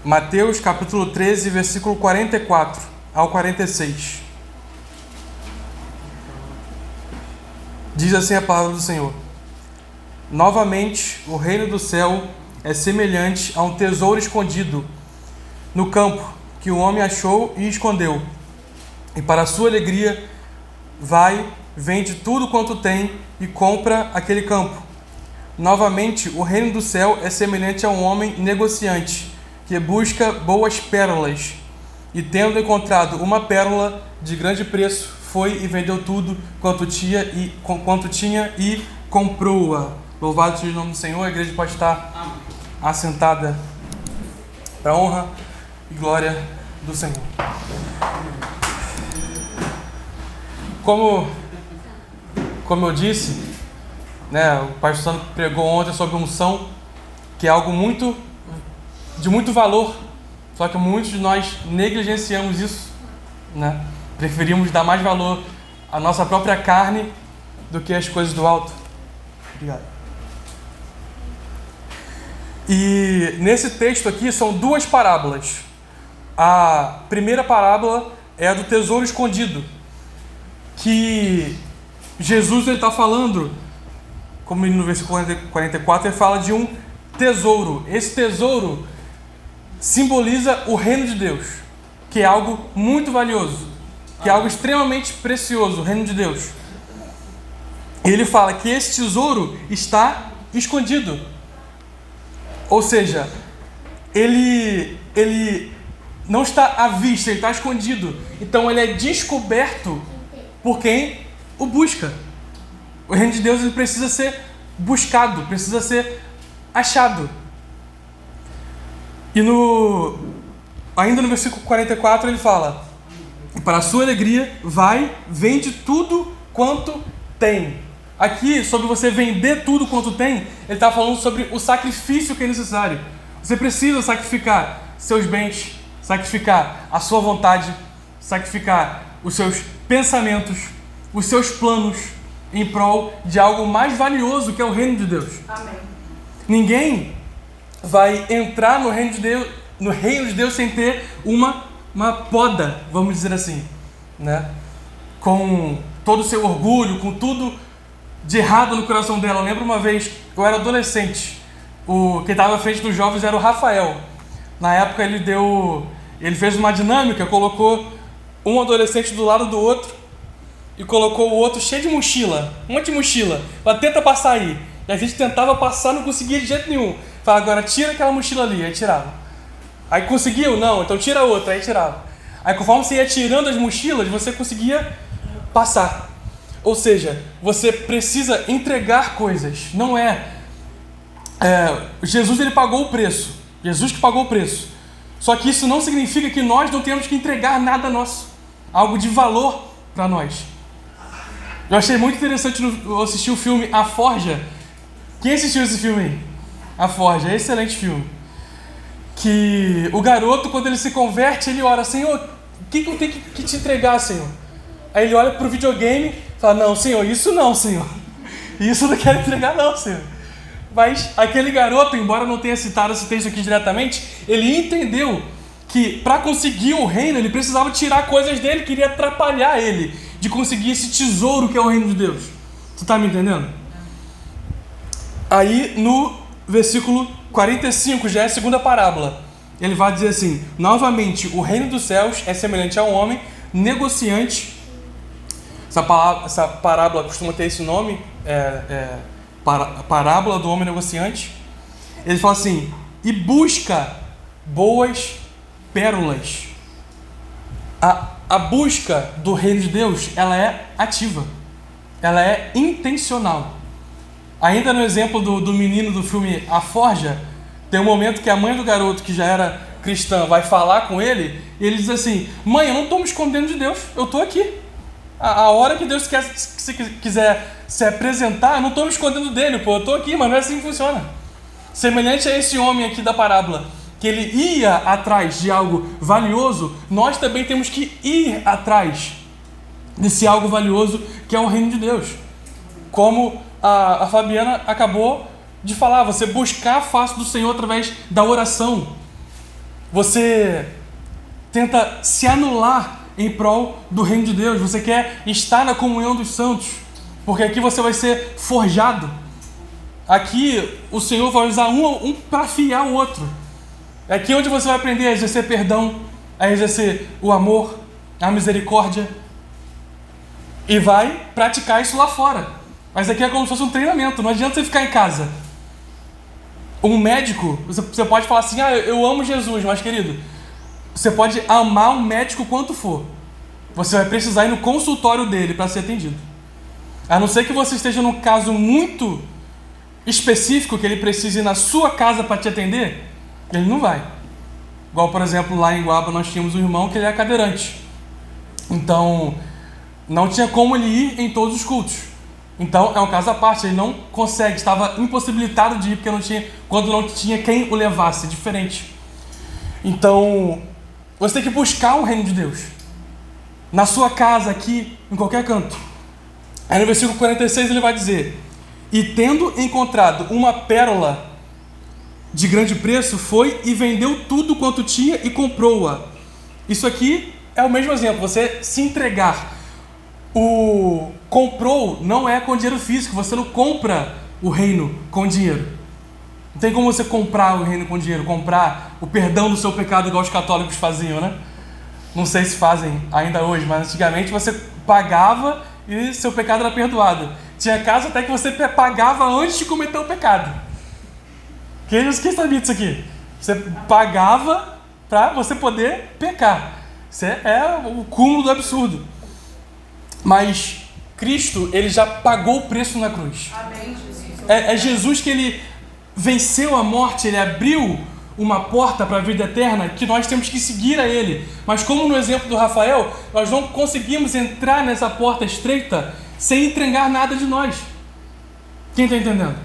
Mateus capítulo 13, versículo 44 ao 46. Diz assim a palavra do Senhor: Novamente, o reino do céu é semelhante a um tesouro escondido no campo, que o homem achou e escondeu. E para a sua alegria, vai, vende tudo quanto tem e compra aquele campo. Novamente, o reino do céu é semelhante a um homem negociante, que busca boas pérolas, e tendo encontrado uma pérola de grande preço, foi e vendeu tudo quanto tinha e comprou-a. Louvado seja o nome do Senhor. A igreja pode estar assentada para a honra e glória do Senhor. Como eu disse, o pastor Sandro pregou ontem sobre unção, que é algo de muito valor, só que muitos de nós negligenciamos isso, Preferimos dar mais valor à nossa própria carne do que às coisas do alto. Obrigado. E nesse texto aqui são duas parábolas. A primeira parábola é a do tesouro escondido, que Jesus está falando, como no versículo 44, ele fala de um tesouro. Esse tesouro simboliza o reino de Deus, que é algo muito valioso, que é algo extremamente precioso, o reino de Deus. E ele fala que esse tesouro está escondido. Ou seja, ele não está à vista, ele está escondido. Então ele é descoberto por quem o busca. O reino de Deus ele precisa ser buscado, precisa ser achado. E ainda no versículo 44 ele fala: para a sua alegria, vai, vende tudo quanto tem. Aqui, sobre você vender tudo quanto tem, ele está falando sobre o sacrifício que é necessário. Você precisa sacrificar seus bens, sacrificar a sua vontade, sacrificar os seus pensamentos, os seus planos, em prol de algo mais valioso, que é o reino de Deus. Amém. Ninguém vai entrar no reino de Deus sem ter uma poda, vamos dizer assim, com todo o seu orgulho, com tudo de errado no coração dela. Eu lembro uma vez, eu era adolescente, quem estava à frente dos jovens era o Rafael. Na época ele fez uma dinâmica, colocou um adolescente do lado do outro e colocou o outro cheio de mochila, um monte de mochila, ela tenta passar aí. E a gente tentava passar, não conseguia de jeito nenhum. Fala, agora tira aquela mochila ali, aí tirava. Aí conseguiu? Não, então tira outra, aí tirava. Aí conforme você ia tirando as mochilas, você conseguia passar. Ou seja, você precisa entregar coisas. Não Jesus ele pagou o preço. Jesus que pagou o preço. Só que isso não significa que nós não temos que entregar nada nosso. Algo de valor para nós. Eu achei muito interessante eu assistir o filme A Forja. Quem assistiu esse filme aí? A Forja, é um excelente filme. Que o garoto, quando ele se converte, ele ora: Senhor, o que eu tenho que te entregar, Senhor? Aí ele olha pro videogame e fala: não, Senhor, isso não, Senhor. Isso eu não quero entregar não, Senhor. Mas aquele garoto, embora não tenha citado esse texto aqui diretamente, ele entendeu que para conseguir o reino, ele precisava tirar coisas dele, queria atrapalhar ele de conseguir esse tesouro que é o reino de Deus. Você está me entendendo? Aí no versículo 45, já é a segunda parábola. Ele vai dizer assim: novamente, o reino dos céus é semelhante a um homem negociante. Essa parábola costuma ter esse nome, parábola do homem negociante. Ele fala assim: e busca boas pérolas. A busca do reino de Deus, ela é ativa, ela é intencional. Ainda no exemplo do menino do filme A Forja, tem um momento que a mãe do garoto, que já era cristã, vai falar com ele, e ele diz assim: mãe, eu não estou me escondendo de Deus, eu estou aqui. A hora que Deus quiser se apresentar, eu não estou me escondendo dele, eu estou aqui, mas não é assim que funciona. Semelhante a esse homem aqui da parábola, que ele ia atrás de algo valioso, nós também temos que ir atrás desse algo valioso que é o reino de Deus. Como a Fabiana acabou de falar, você buscar a face do Senhor através da oração. Você tenta se anular em prol do reino de Deus. Você quer estar na comunhão dos santos, porque aqui você vai ser forjado. Aqui o Senhor vai usar um para afiar o outro. É aqui onde você vai aprender a exercer perdão, a exercer o amor, a misericórdia, e vai praticar isso lá fora. Mas aqui é como se fosse um treinamento. Não adianta você ficar em casa. Um médico, você pode falar assim: eu amo Jesus, mas querido, você pode amar um médico quanto for, você vai precisar ir no consultório dele para ser atendido. A não ser que você esteja num caso muito específico, que ele precise ir na sua casa para te atender, ele não vai. Igual, por exemplo, lá em Guaba nós tínhamos um irmão que ele é cadeirante. Então, não tinha como ele ir em todos os cultos. Então, é um caso à parte, ele não consegue, estava impossibilitado de ir quando não tinha quem o levasse, é diferente. Então, você tem que buscar o reino de Deus, na sua casa, aqui, em qualquer canto. Aí no versículo 46 ele vai dizer: e tendo encontrado uma pérola de grande preço, foi e vendeu tudo quanto tinha e comprou-a. Isso aqui é o mesmo exemplo, você se entregar. O comprou não é com dinheiro físico, você não compra o reino com dinheiro. Não tem como você comprar o reino com dinheiro, comprar o perdão do seu pecado igual os católicos faziam, né? Não sei se fazem ainda hoje, mas antigamente você pagava e seu pecado era perdoado. Tinha caso até que você pagava antes de cometer o pecado. Quem sabia disso aqui? Você pagava para você poder pecar. Isso é o cúmulo do absurdo. Mas Cristo, ele já pagou o preço na cruz. Amém, Jesus. É Jesus que ele venceu a morte, ele abriu uma porta para a vida eterna que nós temos que seguir a ele. Mas como no exemplo do Rafael, nós não conseguimos entrar nessa porta estreita sem entregar nada de nós. Quem está entendendo?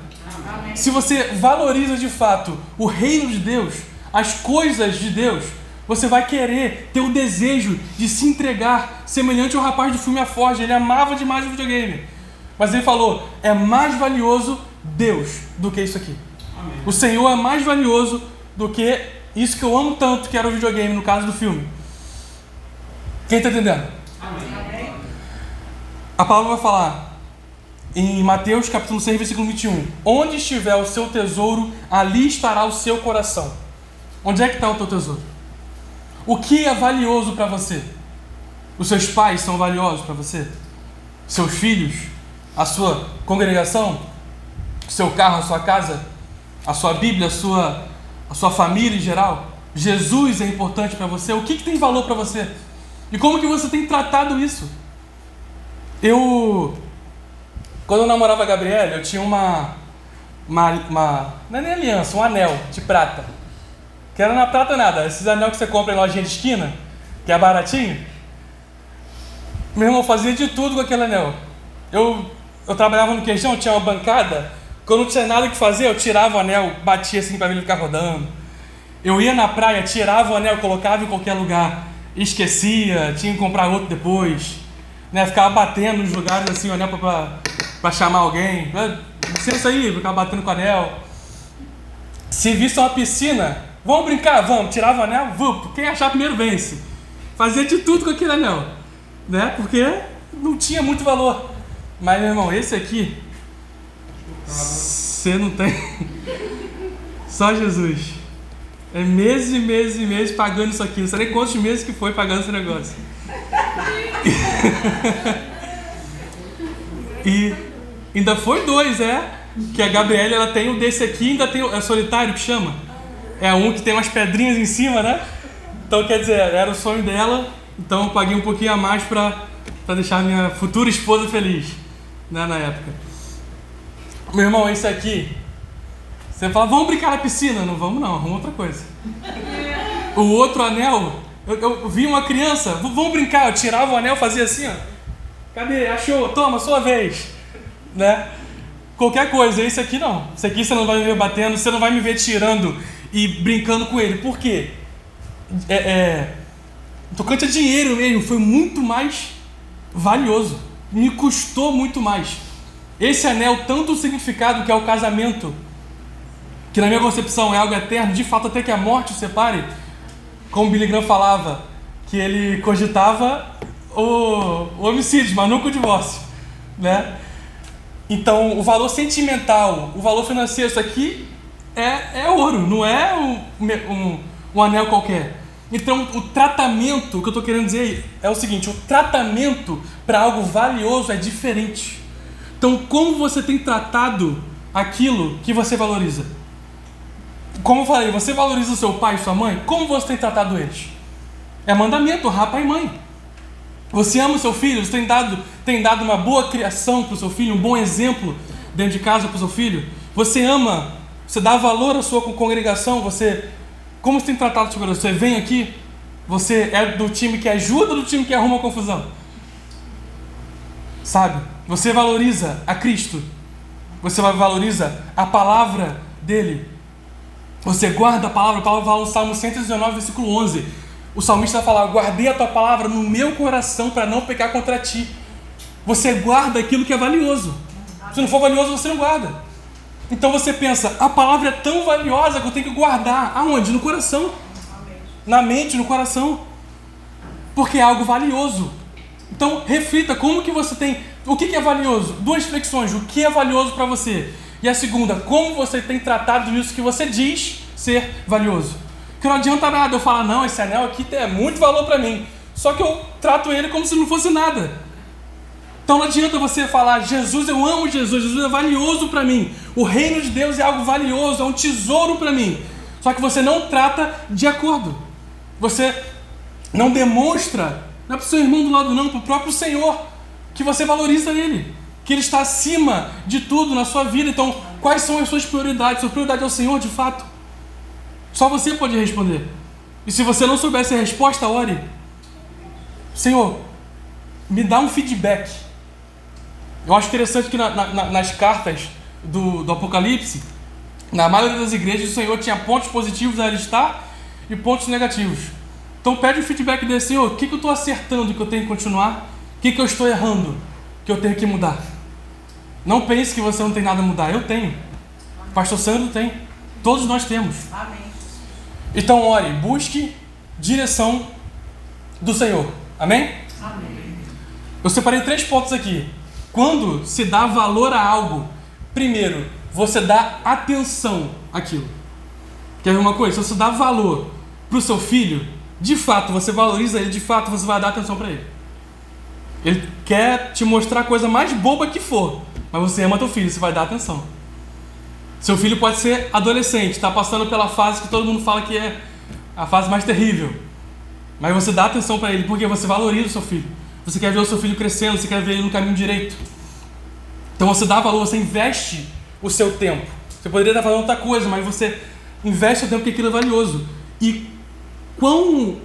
Amém. Se você valoriza de fato o reino de Deus, as coisas de Deus, você vai querer ter o desejo de se entregar, semelhante ao rapaz do filme A Forja. Ele amava demais o videogame, mas ele falou: é mais valioso Deus do que isso aqui. Amém. O Senhor é mais valioso do que isso que eu amo tanto, que era o videogame, no caso do filme. Quem está entendendo? Amém. A palavra vai falar em Mateus capítulo 6, versículo 21: onde estiver o seu tesouro, ali estará o seu coração. Onde é que está o teu tesouro? O que é valioso para você? Os seus pais são valiosos para você? Seus filhos? A sua congregação? Seu carro, a sua casa? A sua Bíblia? A sua família em geral? Jesus é importante para você? O que tem valor para você? E como que você tem tratado isso? Quando eu namorava a Gabriela, eu tinha uma não é nem aliança, um anel de prata. Que era na prata nada, esses anel que você compra em lojinha de esquina, que é baratinho. Meu irmão fazia de tudo com aquele anel. Eu trabalhava no queijão, tinha uma bancada, quando não tinha nada que fazer, eu tirava o anel, batia assim para ele ficar rodando. Eu ia na praia, tirava o anel, colocava em qualquer lugar, esquecia, tinha que comprar outro depois, né? Ficava batendo nos lugares assim, o anel para chamar alguém. Licença aí, ficava batendo com o anel. Se visse uma piscina, vamos brincar? Vamos. Tirava o anel? Vamos. Quem achar primeiro vence. Fazia de tudo com aquele anel, né? Porque não tinha muito valor. Mas, meu irmão, esse aqui, você não tem. Só Jesus. É meses e meses e meses pagando isso aqui. Não sei nem quantos meses que foi pagando esse negócio. E ainda foi 2, que a Gabriela ela tem o desse aqui, ainda tem é solitário que chama. É um que tem umas pedrinhas em cima, né? Então, quer dizer, era o sonho dela. Então, eu paguei um pouquinho a mais para deixar minha futura esposa feliz, né, na época. Meu irmão, esse aqui, você fala: vamos brincar na piscina? Não vamos não, arruma outra coisa. O outro anel, eu vi uma criança: vamos brincar. Eu tirava o anel, fazia assim, ó. Cadê? Achou? Toma, sua vez. Né? Qualquer coisa. Esse aqui não. Esse aqui você não vai me ver batendo, você não vai me ver tirando e brincando com ele. Por quê? Tocante a dinheiro mesmo, foi muito mais valioso. Me custou muito mais. Esse anel, tanto o significado que é o casamento, que na minha concepção é algo eterno, de fato até que a morte o separe, como Billy Graham falava, que ele cogitava o homicídio, mas nunca o divórcio, né? Então, o valor sentimental, o valor financeiro, isso aqui é ouro, não é um anel qualquer. Então, o tratamento, o que eu estou querendo dizer é o seguinte: o tratamento para algo valioso é diferente. Então, como você tem tratado aquilo que você valoriza? Como eu falei, você valoriza seu pai e sua mãe? Como você tem tratado eles? É mandamento, honrar pai e mãe. Você ama o seu filho? Você tem dado uma boa criação para o seu filho, um bom exemplo dentro de casa para o seu filho? Você ama, você dá valor à sua congregação? Como você tem tratado o seu coração? Você vem aqui, você é do time que ajuda ou do time que arruma confusão? Sabe? Você valoriza a Cristo? Você valoriza a palavra dele? Você guarda a palavra fala no Salmo 119, versículo 11. O salmista vai falar: guardei a tua palavra no meu coração para não pecar contra ti. Você guarda aquilo que é valioso. Se não for valioso, você não guarda. Então você pensa: a palavra é tão valiosa que eu tenho que guardar. Aonde? No coração. Na mente, no coração. Porque é algo valioso. Então reflita como que você tem. O que é valioso? Duas flexões: o que é valioso para você? E a segunda: como você tem tratado isso que você diz ser valioso? Que não adianta nada eu falar: não, esse anel aqui é muito valor para mim, só que eu trato ele como se não fosse nada. Então não adianta você falar: Jesus, eu amo Jesus é valioso para mim, o reino de Deus é algo valioso, é um tesouro para mim, só que você não trata de acordo. Você não demonstra, não é para o seu irmão do lado não, para o próprio Senhor, que você valoriza ele, que ele está acima de tudo na sua vida. Então, quais são as suas prioridades? Sua prioridade é o Senhor, de fato? Só você pode responder. E se você não souber essa resposta, ore: Senhor, me dá um feedback. Eu acho interessante que nas cartas do Apocalipse, na maioria das igrejas, o Senhor tinha pontos positivos a listar e pontos negativos. Então pede o feedback dele: Senhor, o que eu estou acertando que eu tenho que continuar? O que eu estou errando que eu tenho que mudar? Não pense que você não tem nada a mudar. Eu tenho. O pastor Sandro tem. Todos nós temos. Amém. Então ore, busque direção do Senhor. Amém? Amém. Eu separei 3 pontos aqui. Quando se dá valor a algo, primeiro, você dá atenção àquilo. Quer ver uma coisa? Se você dá valor para o seu filho, de fato você valoriza ele, de fato você vai dar atenção para ele. Ele quer te mostrar a coisa mais boba que for, mas você ama teu filho, você vai dar atenção. Seu filho pode ser adolescente, está passando pela fase que todo mundo fala que é a fase mais terrível, mas você dá atenção para ele, porque você valoriza o seu filho. Você quer ver o seu filho crescendo, você quer ver ele no caminho direito. Então você dá valor, você investe o seu tempo. Você poderia estar fazendo outra coisa, mas você investe o tempo porque aquilo é valioso. E como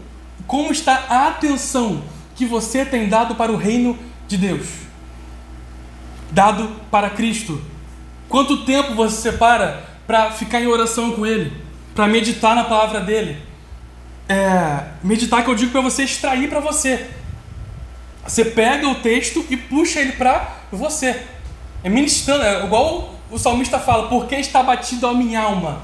está a atenção que você tem dado para o reino de Deus? Dado para Cristo? Quanto tempo você separa para ficar em oração com Ele? Para meditar na palavra dEle? Meditar que eu digo para você extrair para você. Você pega o texto e puxa ele para você. É ministrando, é igual o salmista fala: por que está batido a minha alma?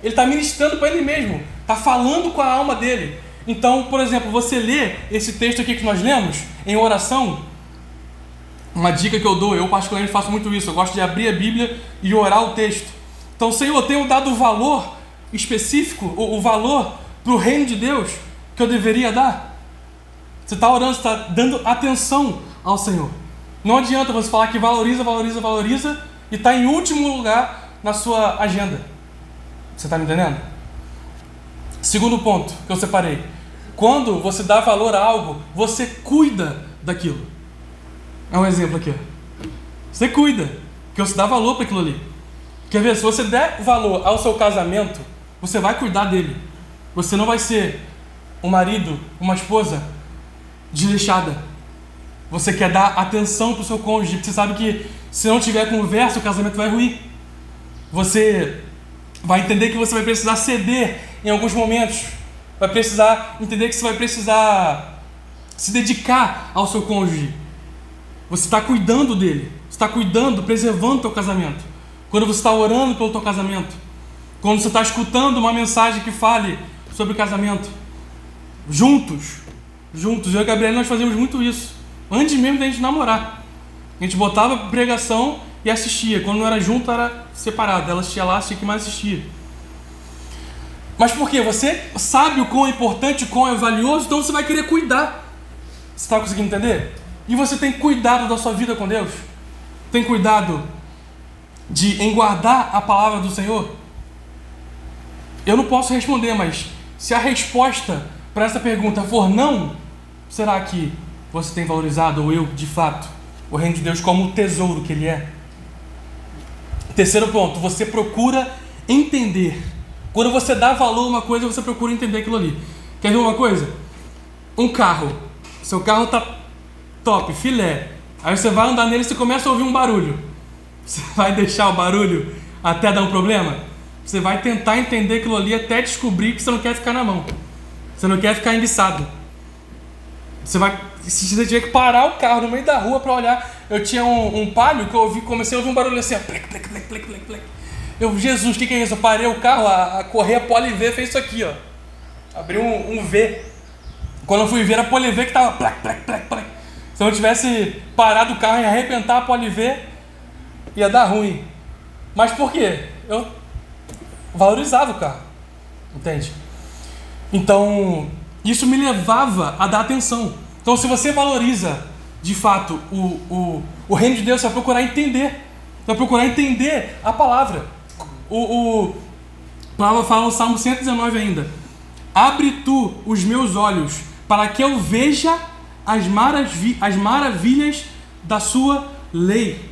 Ele está ministrando para ele mesmo, está falando com a alma dele. Então, por exemplo, você lê esse texto aqui que nós lemos em oração. Uma dica que eu dou, eu particularmente faço muito isso, eu gosto de abrir a Bíblia e orar o texto. Então, Senhor, eu tenho dado o valor específico, o valor para o reino de Deus que eu deveria dar? Você está orando, você está dando atenção ao Senhor. Não adianta você falar que valoriza e está em último lugar na sua agenda. Você está me entendendo? Segundo ponto que eu separei: quando você dá valor a algo, você cuida daquilo. É um exemplo aqui. Você cuida, porque você dá valor para aquilo ali. Quer ver? Se você der valor ao seu casamento, você vai cuidar dele. Você não vai ser um marido, uma esposa desleixada. Você quer dar atenção para o seu cônjuge, porque você sabe que se não tiver conversa, o casamento vai ruir. Você vai entender que você vai precisar ceder em alguns momentos. Vai precisar entender que você vai precisar se dedicar ao seu cônjuge. Você está cuidando dele. Você está cuidando, preservando o teu casamento. Quando você está orando pelo teu casamento. Quando você está escutando uma mensagem que fale sobre o casamento. juntos. Eu e a Gabriela, nós fazíamos muito isso. Antes mesmo da gente namorar. A gente botava pregação e assistia. Quando não era junto, era separado. Ela assistia lá, assistia que mais assistia. Mas por quê? Você sabe o quão é importante, o quão é valioso, então você vai querer cuidar. Você está conseguindo entender? E você tem cuidado da sua vida com Deus? Tem cuidado em guardar a palavra do Senhor? Eu não posso responder, mas se a resposta para essa pergunta for não, será que você tem valorizado, ou eu, de fato, o reino de Deus como o tesouro que ele é? Terceiro ponto, você procura entender. Quando você dá valor a uma coisa, você procura entender aquilo ali. Quer ver uma coisa? Um carro. Seu carro tá top, filé. Aí você vai andar nele e você começa a ouvir um barulho. Você vai deixar o barulho até dar um problema? Você vai tentar entender aquilo ali até descobrir que você não quer ficar na mão. Você não quer ficar enguiçado. Se você tiver que parar o carro no meio da rua para olhar. Eu tinha um Palio que comecei a ouvir um barulho assim, ó. Plec, plec, plec, plec, plec, plec. Jesus, o que é isso? Eu parei o carro, a correia Poli V fez isso aqui, ó. Abriu um V. Quando eu fui ver, a Poli V que tava plec, plec, plec, plec. Se eu não tivesse parado o carro e arrebentar a Poli V, ia dar ruim. Mas por quê? Eu valorizava o carro. Entende? Então, isso me levava a dar atenção. Então, se você valoriza, de fato, o reino de Deus, você vai procurar entender. Você vai procurar entender a palavra. A palavra fala no Salmo 119 ainda. Abre tu os meus olhos, para que eu veja as maravilhas da sua lei.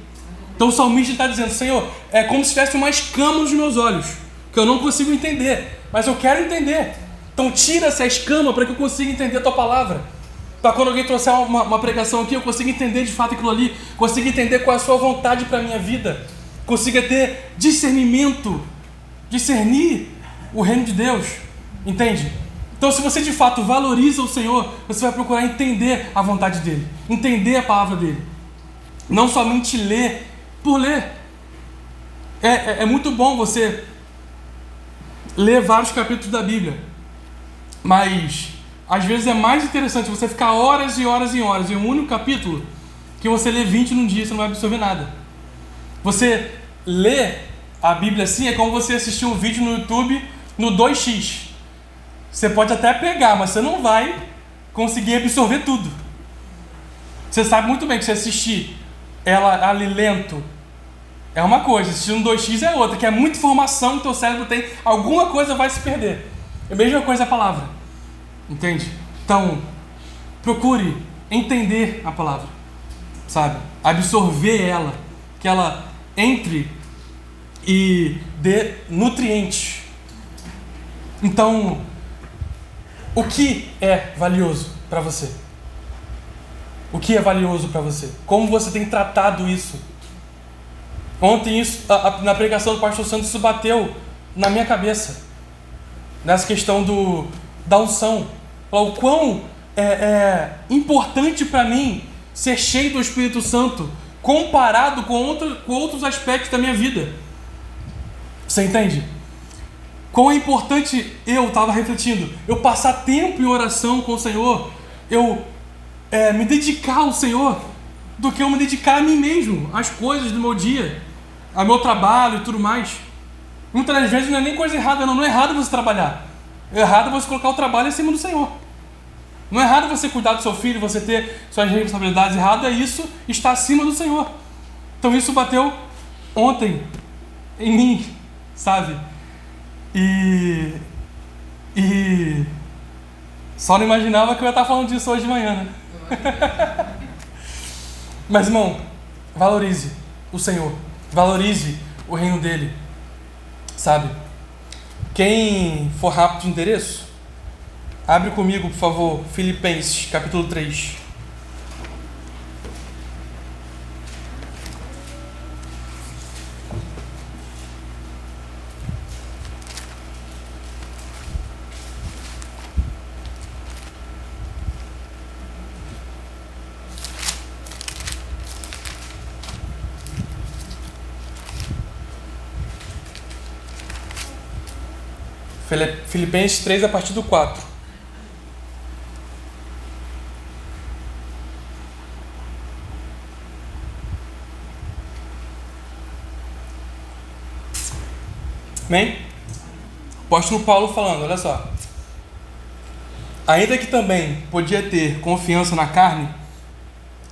Então o salmista está dizendo, Senhor, é como se tivesse uma escama nos meus olhos, que eu não consigo entender, mas eu quero entender. Então tira essa escama para que eu consiga entender a tua palavra. Para quando alguém trouxer uma pregação aqui, eu consiga entender de fato aquilo ali, consiga entender qual é a sua vontade para a minha vida, consiga ter discernimento, discernir o reino de Deus, entende? Então se você de fato valoriza o Senhor, você vai procurar entender a vontade dEle, entender a palavra dEle, não somente ler por ler. É muito bom você ler vários capítulos da Bíblia, mas às vezes é mais interessante você ficar horas e horas e horas em um único capítulo que você lê 20 num dia, você não vai absorver nada. Você lê a Bíblia assim é como você assistir um vídeo no YouTube no 2x. Você pode até pegar, mas você não vai conseguir absorver tudo. Você sabe muito bem que se assistir ela ali lento é uma coisa, assistir no 2x é outra, que é muita informação que o teu cérebro tem, alguma coisa vai se perder. É a mesma coisa a palavra. Entende? Então, procure entender a palavra, sabe? Absorver ela, que ela entre e dê nutrientes. Então, o que é valioso para você? O que é valioso para você? Como você tem tratado isso? Ontem, na pregação do pastor Santos, isso bateu na minha cabeça, nessa questão da unção. O quão é importante para mim ser cheio do Espírito Santo comparado com outros aspectos da minha vida. Você entende? Quão é importante, eu estava refletindo, eu passar tempo em oração com o Senhor, eu me dedicar ao Senhor, do que eu me dedicar a mim mesmo, às coisas do meu dia, ao meu trabalho e tudo mais. Muitas das vezes não é nem coisa errada, não é errado você trabalhar. É errado você colocar o trabalho em cima do Senhor. Não é errado você cuidar do seu filho, você ter suas responsabilidades. Errado é isso, estar acima do Senhor. Então isso bateu ontem em mim, sabe? E só não imaginava que eu ia estar falando disso hoje de manhã, né? Mas, irmão, valorize o Senhor. Valorize o reino dele, sabe? Quem for rápido de endereço, abre comigo, por favor, Filipenses, capítulo 3. Filipenses 3, a partir do 4. Amém? O apóstolo Paulo falando, olha só. Ainda que também podia ter confiança na carne,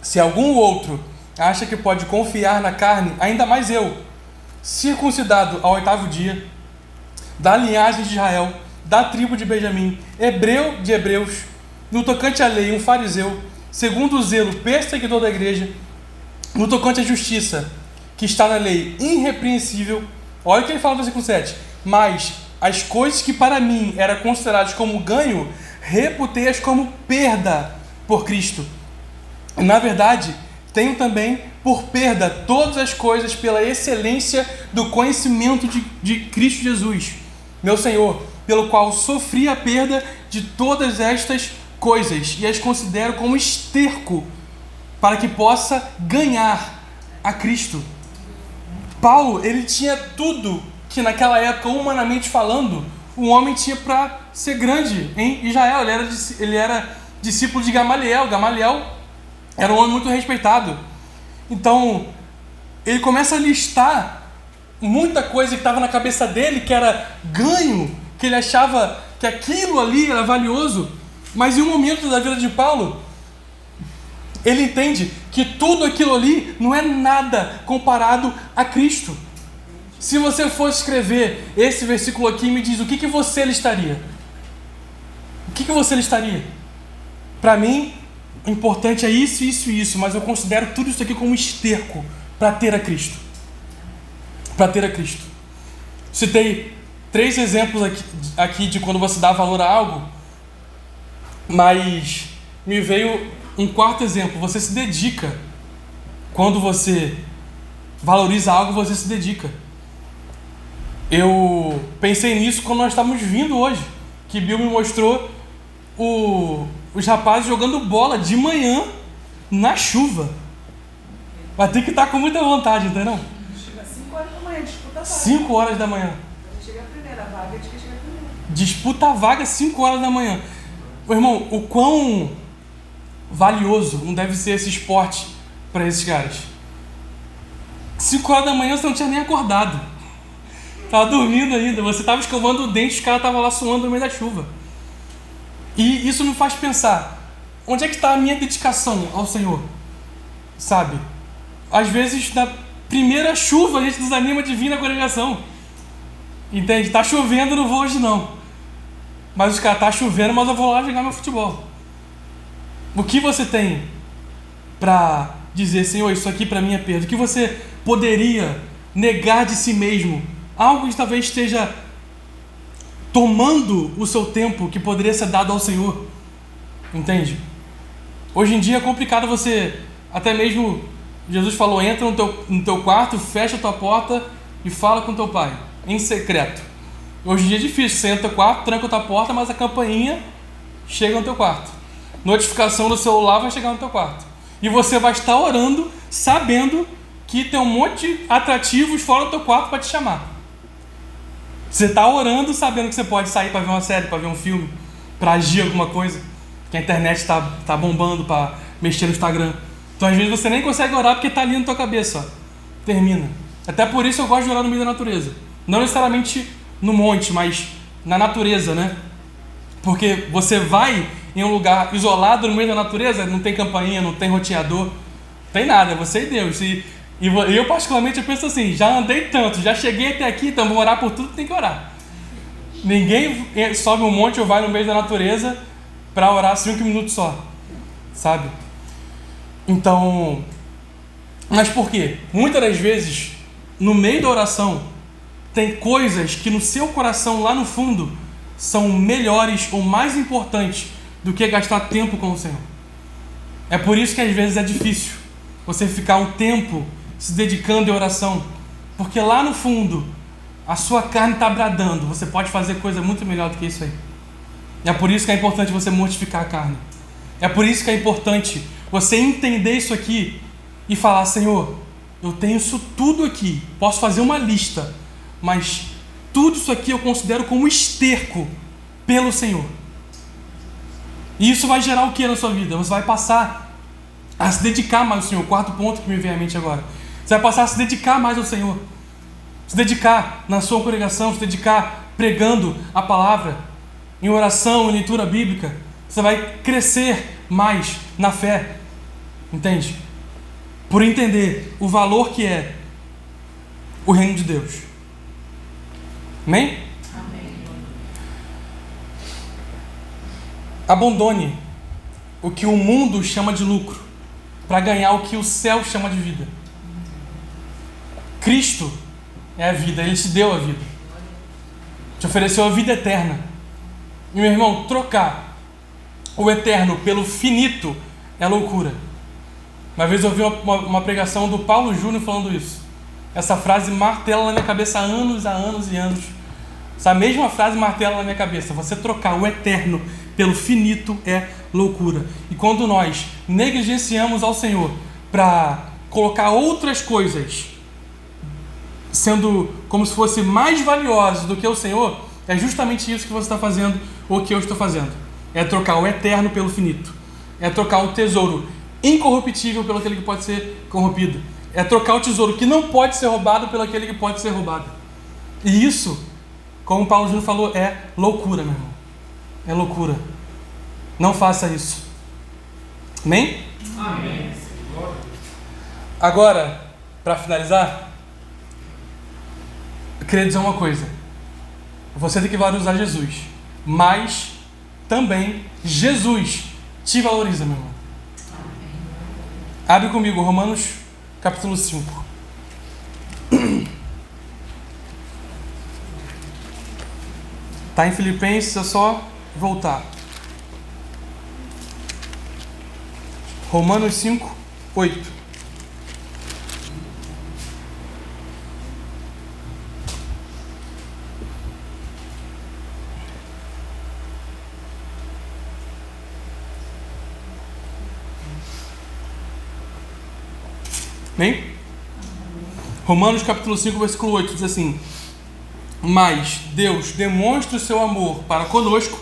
se algum outro acha que pode confiar na carne, ainda mais eu, circuncidado ao 8º dia, da linhagem de Israel, da tribo de Benjamim, hebreu de hebreus, no tocante à lei, um fariseu, segundo o zelo, perseguidor da igreja, no tocante à justiça, que está na lei, irrepreensível. Olha o que ele fala no versículo 7. Mas as coisas que para mim eram consideradas como ganho, reputei-as como perda por Cristo. Na verdade, tenho também por perda todas as coisas pela excelência do conhecimento de Cristo Jesus, meu Senhor, pelo qual sofri a perda de todas estas coisas e as considero como esterco para que possa ganhar a Cristo. Paulo, ele tinha tudo que naquela época, humanamente falando, um homem tinha para ser grande em Israel. Ele era discípulo de Gamaliel. Gamaliel era um homem muito respeitado. Então, ele começa a listar muita coisa que estava na cabeça dele, que era ganho, que ele achava que aquilo ali era valioso. Mas em um momento da vida de Paulo, ele entende que tudo aquilo ali não é nada comparado a Cristo. Se você fosse escrever esse versículo aqui, me diz o que você listaria? O que você listaria? Para mim, o importante é isso, isso e isso, mas eu considero tudo isso aqui como esterco para ter a Cristo. Para ter a Cristo. Citei 3 exemplos aqui de quando você dá valor a algo, mas me veio um 4º exemplo. Você se dedica. Quando você valoriza algo, você se dedica. Eu pensei nisso quando nós estávamos vindo hoje, que Bill me mostrou os rapazes jogando bola de manhã na chuva. Vai ter que estar com muita vontade, entendeu? Chega às 5 horas da manhã, disputa a vaga. 5 horas da manhã. Chega a primeira vaga, a gente quer chegar primeiro. Disputa a vaga 5 horas da manhã. Meu irmão, o quão valioso não deve ser esse esporte para esses caras. 5 horas da manhã você não tinha nem acordado. Tava dormindo ainda, você tava escovando o dente, os caras estavam lá suando no meio da chuva. E isso me faz pensar, onde é que está a minha dedicação ao Senhor? Sabe? Às vezes, na primeira chuva, a gente desanima de vir na congregação. Entende? Tá chovendo, não vou hoje não. Mas os caras, tá chovendo, mas eu vou lá jogar meu futebol. O que você tem para dizer, Senhor, isso aqui para mim é perda? O que você poderia negar de si mesmo? Algo que talvez esteja tomando o seu tempo que poderia ser dado ao Senhor. Entende? Hoje em dia é complicado você, até mesmo, Jesus falou, entra no teu quarto, fecha a tua porta e fala com teu pai, em secreto. Hoje em dia é difícil, você entra no quarto, tranca a tua porta, mas a campainha chega no teu quarto. Notificação do celular vai chegar no teu quarto. E você vai estar orando, sabendo que tem um monte de atrativos fora do teu quarto para te chamar. Você está orando sabendo que você pode sair para ver uma série, para ver um filme, para agir alguma coisa, que a internet está bombando para mexer no Instagram. Então às vezes você nem consegue orar porque está ali na tua cabeça. Ó. Termina. Até por isso eu gosto de orar no meio da natureza. Não necessariamente no monte, mas na natureza, né? Porque você vai em um lugar isolado no meio da natureza, não tem campainha, não tem roteador, não tem nada, é você e Deus. E eu particularmente eu penso assim, já andei tanto, já cheguei até aqui, então vou orar por tudo que tem que orar. Ninguém sobe um monte ou vai no meio da natureza para orar 5 minutos só, sabe? Então, mas por quê? Muitas das vezes, no meio da oração, tem coisas que no seu coração, lá no fundo, são melhores ou mais importantes do que gastar tempo com o Senhor. É por isso que às vezes é difícil você ficar um tempo se dedicando em oração, porque lá no fundo a sua carne está bradando, você pode fazer coisa muito melhor do que isso aí. É por isso que é importante você mortificar a carne. É por isso que é importante você entender isso aqui e falar, Senhor, eu tenho isso tudo aqui, posso fazer uma lista, mas tudo isso aqui eu considero como esterco pelo Senhor. E isso vai gerar o que na sua vida? Você vai passar a se dedicar mais ao Senhor. 4º ponto que me vem à mente agora. Você vai passar a se dedicar mais ao Senhor. se dedicar na sua congregação, se dedicar pregando a palavra, em oração, em leitura bíblica, você vai crescer mais na fé, entende? Por entender o valor que é o reino de Deus. Amém? Amém. Abandone o que o mundo chama de lucro para ganhar o que o céu chama de vida. Cristo é a vida, Ele te deu a vida, te ofereceu a vida eterna. E meu irmão, trocar o eterno pelo finito é loucura. Uma vez eu ouvi uma pregação do Paulo Júnior falando isso. Essa frase martela na minha cabeça há anos e anos. Essa mesma frase martela na minha cabeça. Você trocar o eterno pelo finito é loucura. E quando nós negligenciamos ao Senhor para colocar outras coisas sendo como se fosse mais valiosas do que o Senhor, é justamente isso que você está fazendo, ou que eu estou fazendo. É trocar o eterno pelo finito. É trocar o tesouro incorruptível pelo aquele que pode ser corrompido. É trocar o tesouro que não pode ser roubado pelo aquele que pode ser roubado. E isso, como o Paulo Júnior falou, é loucura, meu irmão. É loucura. Não faça isso. Amém? Amém. Agora, para finalizar, eu queria dizer uma coisa. Você tem que valorizar Jesus, mas também Jesus te valoriza, meu irmão. Abre comigo Romanos capítulo 5. Está em Filipenses, é só voltar. Romanos 5, 8. Bem? Romanos capítulo 5, versículo 8 diz assim: mas Deus demonstra o seu amor para conosco,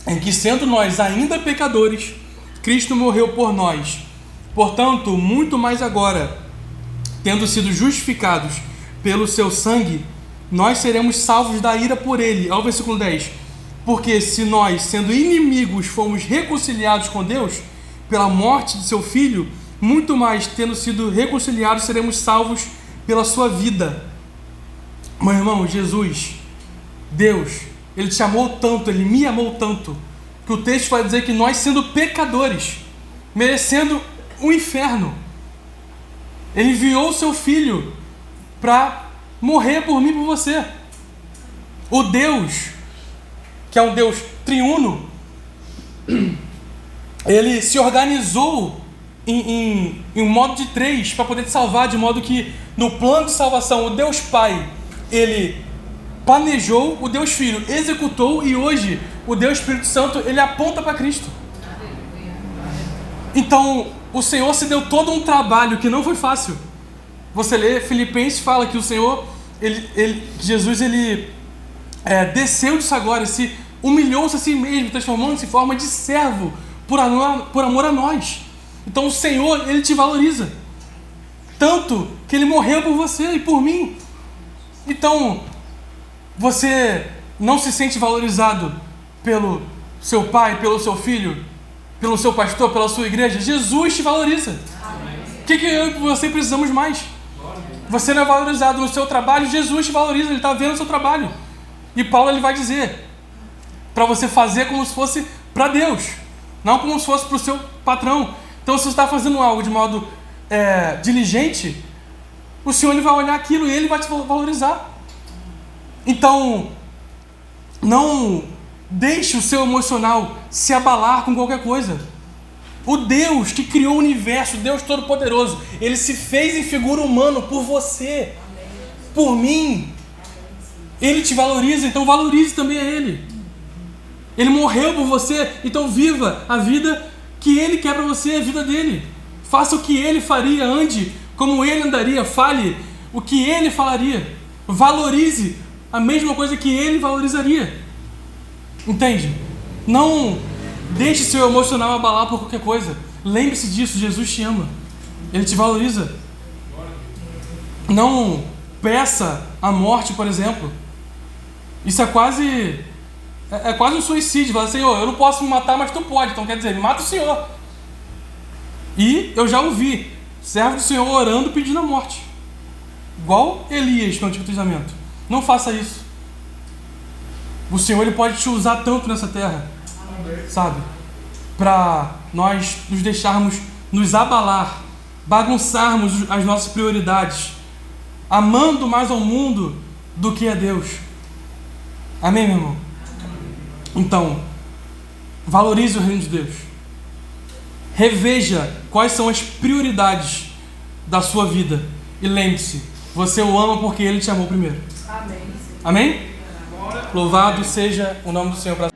em que, sendo nós ainda pecadores, Cristo morreu por nós. Portanto, muito mais agora, tendo sido justificados pelo seu sangue, nós seremos salvos da ira por ele. Ao versículo 10. Porque se nós, sendo inimigos, fomos reconciliados com Deus pela morte de seu Filho, muito mais, tendo sido reconciliados, seremos salvos pela sua vida. Meu irmão, Jesus, Deus, Ele te amou tanto, Ele me amou tanto, que o texto vai dizer que nós, sendo pecadores, merecendo o inferno, Ele enviou o seu Filho para morrer por mim e por você. O Deus, que é um Deus triuno, Ele se organizou em um modo de três para poder te salvar, de modo que no plano de salvação o Deus Pai, Ele planejou, o Deus Filho executou, e hoje o Deus Espírito Santo, Ele aponta para Cristo. Então o Senhor se deu todo um trabalho que não foi fácil. Você lê Filipenses, fala que o Senhor, Jesus, Ele desceu disso agora, se humilhou-se a si mesmo, transformando-se em forma de servo por amor a nós. Então o Senhor, Ele te valoriza tanto que Ele morreu por você e por mim. Então você não se sente valorizado pelo seu pai, pelo seu filho, pelo seu pastor, pela sua igreja? Jesus te valoriza. O que eu e você precisamos mais? Você não é valorizado no seu trabalho, Jesus te valoriza, Ele está vendo o seu trabalho. E Paulo, ele vai dizer para você fazer como se fosse para Deus, não como se fosse para o seu patrão. Então, se você está fazendo algo de modo diligente, o Senhor, Ele vai olhar aquilo e Ele vai te valorizar. Então, não deixe o seu emocional se abalar com qualquer coisa. O Deus que criou o universo, o Deus Todo-Poderoso, Ele se fez em figura humana por você, por mim. Ele te valoriza, então valorize também a Ele. Ele morreu por você, então viva a vida que Ele quer para você, a vida dele. Faça o que Ele faria, ande como Ele andaria, fale o que Ele falaria. Valorize a mesma coisa que Ele valorizaria. Entende? Não deixe seu emocional abalar por qualquer coisa. Lembre-se disso, Jesus te ama. Ele te valoriza. Não peça a morte, por exemplo. Isso é quase um suicídio. Fala, Senhor, eu não posso me matar, mas tu pode. Então quer dizer, me mata o Senhor. E eu já ouvi servo do Senhor orando, pedindo a morte. Igual Elias no Antigo Testamento. Não faça isso. O Senhor, Ele pode te usar tanto nessa terra, sabe? Para nós nos deixarmos nos abalar, bagunçarmos as nossas prioridades, amando mais ao mundo do que a Deus. Amém, meu irmão? Então, valorize o reino de Deus. Reveja quais são as prioridades da sua vida. E lembre-se, você o ama porque Ele te amou primeiro. Amém. Amém? Louvado seja o nome do Senhor para